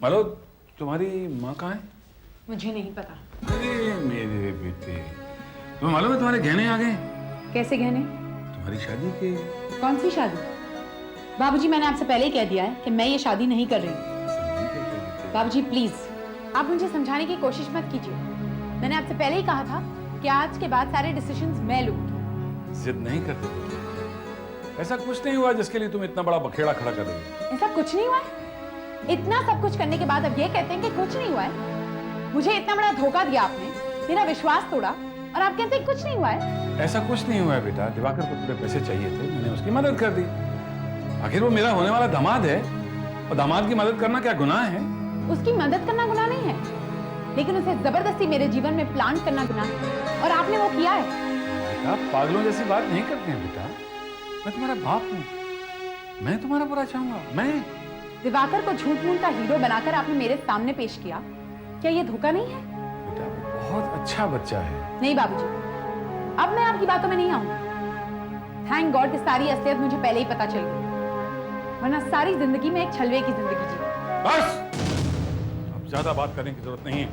मालो, तुम्हारी माँ कहाँ है? मुझे नहीं पता। अरे मेरे बेटे, तुम्हें मालूम है तुम्हारे गहने आ गए? कैसे गहने? तुम्हारी शादी के। कौन सी शादी? बाबूजी, मैंने आपसे पहले ही कह दिया है कि मैं ये शादी नहीं कर रही। बाबूजी प्लीज, आप मुझे समझाने की कोशिश मत कीजिए। मैंने आपसे पहले ही कहा था कि आज के बाद सारे डिसीजंस मैं लूंगी। जिद नहीं करते बेटे। ऐसा कुछ नहीं हुआ जिसके लिए तुम इतना बड़ा बखेड़ा खड़ा कर रही हो। ऐसा कुछ नहीं हुआ है। इतना सब कुछ करने के बाद अब ये कहते हैं कि कुछ नहीं हुआ है। मुझे इतना बड़ा धोखा दिया आपने, मेरा विश्वास तोड़ा, और आप कहते हैं कुछ नहीं हुआ है। ऐसा कुछ नहीं हुआ है बेटा। दिवाकर को थोड़े पैसे चाहिए थे, मैंने उसकी मदद कर दी। आखिर वो मेरा होने वाला दामाद है, और दामाद की मदद करना क्या गुनाह है? उसकी मदद करना गुनाह नहीं है, लेकिन उसे जबरदस्ती मेरे जीवन में प्लांट करना गुनाह है, और आपने वो किया है। बेटा, पागलों जैसी बात नहीं करते हैं बेटा। मैं तुम्हारा बाप हूँ, मैं तुम्हारा बुरा चाहूंगा? मैं दिवाकर को झूठ मूठ का हीरो बनाकर आपने मेरे सामने पेश किया, क्या ये धोखा नहीं है? बेटा, वो बहुत अच्छा बच्चा है। नहीं बाबूजी, अब मैं आपकी बातों में नहीं आऊंगी। थैंक गॉड कि सारी असलियत मुझे पहले ही पता चल गई, वरना सारी जिंदगी में एक छलवे की जिंदगी जी। बस, अब ज्यादा बात करने की जरूरत नहीं है।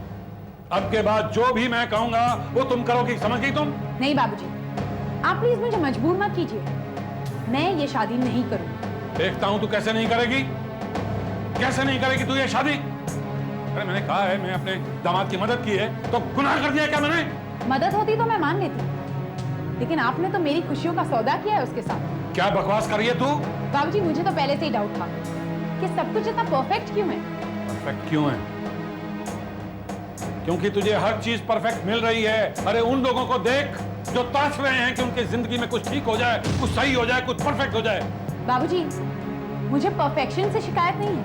अब के बाद जो भी मैं कहूंगा वो तुम करोगी, समझ गई तुम? नहीं बाबूजी, आप प्लीज मुझे मजबूर मत कीजिए। मैं ये शादी नहीं करूंगी। देखता हूं तू कैसे नहीं करेगी। कैसे नहीं करेगी तू ये शादी? अरे मैंने कहा है, मैं अपने दामाद की मदद की है, तो गुनाह कर दिया क्या मैंने? मदद होती तो मैं मान लेती, लेकिन आपने तो मेरी खुशियों का सौदा किया है उसके साथ। क्या बकवास कर रही है तू? बाबूजी, मुझे तो पहले से ही डाउट था कि सब कुछ इतना परफेक्ट क्यों है। परफेक्ट क्यों है? क्योंकि तुझे हर चीज परफेक्ट मिल रही है। अरे उन लोगों को देख जो तरस रहे हैं कि उनकी जिंदगी में कुछ ठीक हो जाए, कुछ सही हो जाए, कुछ परफेक्ट हो जाए। बाबूजी, मुझे परफेक्शन से शिकायत नहीं है,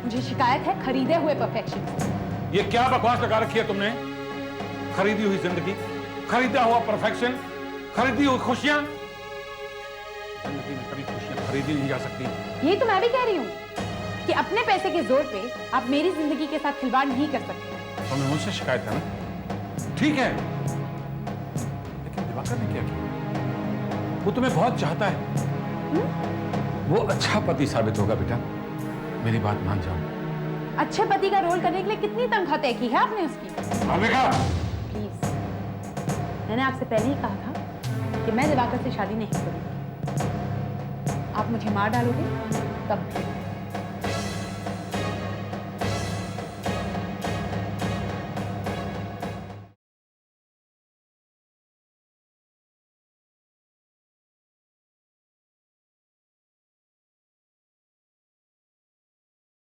मुझे शिकायत है खरीदे हुए परफेक्शन से। ये क्या बकवास लगा रखी है तुमने? खरीदी हुई जिंदगी, खरीदा हुआ परफेक्शन, खरीदी हुई खुशियां। जिंदगी में कभी खुशियां खरीदी नहीं जा सकती। यही तो मैं भी कह रही हूँ कि अपने पैसे के जोर पे आप मेरी जिंदगी के साथ खिलवाड़ नहीं कर सकते। तुम्हें मुझसे शिकायत है ना? ठीक है, लेकिन दिवाकर ने क्या किया? वो तुम्हें बहुत चाहता है। वो अच्छा पति साबित होगा बेटा, मेरी बात मान जाओ। अच्छे पति का रोल करने के लिए कितनी तनख्वाह तय की है आपने उसकी? प्लीज, मैंने आपसे पहले ही कहा था कि मैं दिवाकर से शादी नहीं करूंगी। आप मुझे मार डालोगे तब भी।